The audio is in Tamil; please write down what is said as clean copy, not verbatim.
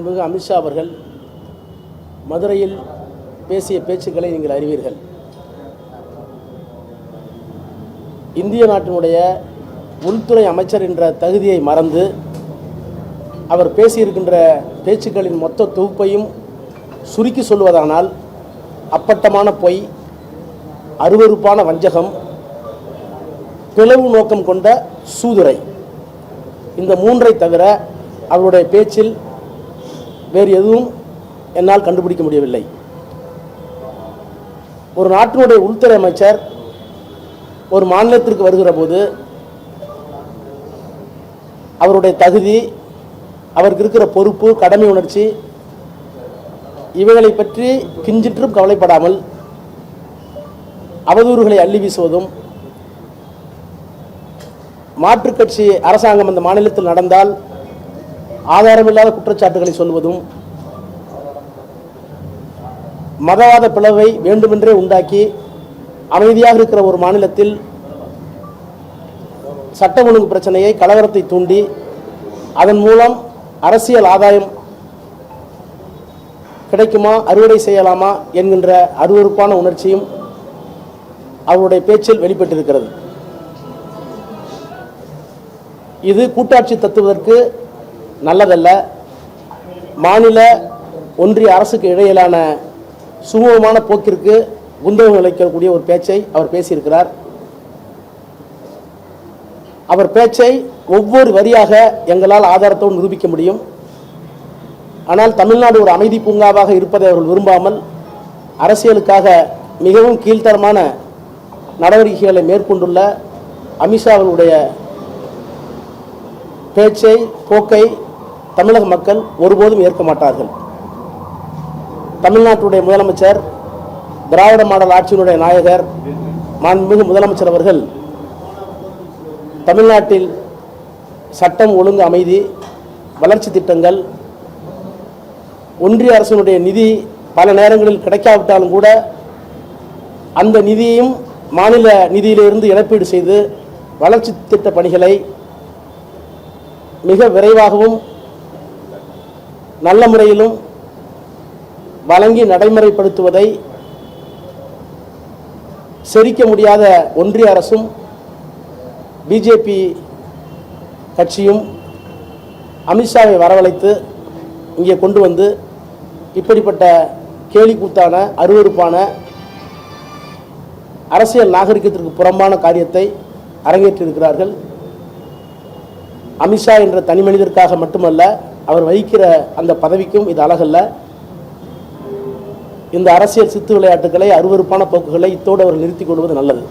மாண்புமிகு அமித்ஷா அவர்கள் மதுரையில் பேசிய பேச்சுக்களை நீங்கள் அறிவீர்கள். இந்திய நாட்டினுடைய உள்துறை அமைச்சர் என்ற தகுதியை மறந்து அவர் பேசியிருக்கின்ற பேச்சுக்களின் மொத்த தொகுப்பையும் சுருக்கி சொல்வதானால் அப்பட்டமான பொய், அருவருப்பான வஞ்சகம், பிளவு நோக்கம் கொண்ட சூதுரை, இந்த மூன்றை தவிர அவருடைய பேச்சில் வேறு எதுவும் என்னால் கண்டுபிடிக்க முடியவில்லை. ஒரு நாட்டினுடைய உள்துறை அமைச்சர் ஒரு மாநிலத்திற்கு வருகிற போது அவருடைய தகுதி, அவருக்கு இருக்கிற பொறுப்பு, கடமை உணர்ச்சி இவைகளை பற்றி கிஞ்சிற்றும் கவலைப்படாமல் அவதூறுகளை அள்ளி வீசுவதும், மாற்றுக் கட்சி அரசாங்கம் அந்த மாநிலத்தில் நடந்தால் ஆதாரமில்லாத குற்றச்சாட்டுகளை சொல்வதும், மதவாத பிளவை வேண்டுமென்றே உண்டாக்கி அமைதியாக இருக்கிற ஒரு மாநிலத்தில் சட்ட ஒழுங்கு பிரச்சனையை, கலவரத்தை தூண்டி அதன் மூலம் அரசியல் ஆதாயம் கிடைக்குமா, அறுவடை செய்யலாமா என்கின்ற அருவருப்பான உணர்ச்சியும் அவருடைய பேச்சில் வெளிப்பட்டிருக்கிறது. இது கூட்டாட்சி தத்துவதற்கு நல்லதல்ல. மாநில ஒன்றிய அரசுக்கு இடையிலான சுமூகமான போக்கிற்கு உந்தகம் அளிக்கக்கூடிய ஒரு பேச்சை அவர் பேசியிருக்கிறார். அவர் பேச்சை ஒவ்வொரு வரியாக எங்களால் ஆதாரத்தோடு நிரூபிக்க முடியும். ஆனால் தமிழ்நாடு ஒரு அமைதி பூங்காவாக இருப்பதை அவர்கள் விரும்பாமல் அரசியலுக்காக மிகவும் கீழ்த்தரமான நடவடிக்கைகளை மேற்கொண்டுள்ள அமித்ஷா அவர்களுடைய பேச்சை, போக்கை தமிழக மக்கள் ஒருபோதும் ஏற்க மாட்டார்கள். தமிழ்நாட்டுடைய முதலமைச்சர், திராவிட மாடல் ஆட்சியினுடைய நாயகர் மாண்புமிகு முதலமைச்சர் அவர்கள் தமிழ்நாட்டில் சட்டம் ஒழுங்கு, அமைதி, வளர்ச்சி திட்டங்கள், ஒன்றிய அரசினுடைய நிதி பல நேரங்களில் கிடைக்காவிட்டாலும் கூட அந்த நிதியையும் மாநில நிதியிலிருந்து இழப்பீடு செய்து வளர்ச்சி திட்ட பணிகளை மிக விரைவாகவும் நல்ல முறையிலும் வழங்கி நடைமுறைப்படுத்துவதை செரிக்க முடியாத ஒன்றிய அரசும் பிஜேபி கட்சியும் அமித்ஷாவை வரவழைத்து இங்கே கொண்டு வந்து இப்படிப்பட்ட கேலிக்கூத்தான, அருவருப்பான, அரசியல் நாகரிகத்திற்கு புறம்பான காரியத்தை அரங்கேற்றிருக்கிறார்கள். அமித்ஷா என்ற தனி மனிதருக்காக மட்டுமல்ல, அவர் வகிக்கிற அந்த பதவிக்கும் இது அழகல்ல. இந்த அரசியல் சித்து விளையாட்டுகளை, அருவருப்பான போக்குகளை இத்தோடு அவர் நிறுத்திக் கொள்வது நல்லது.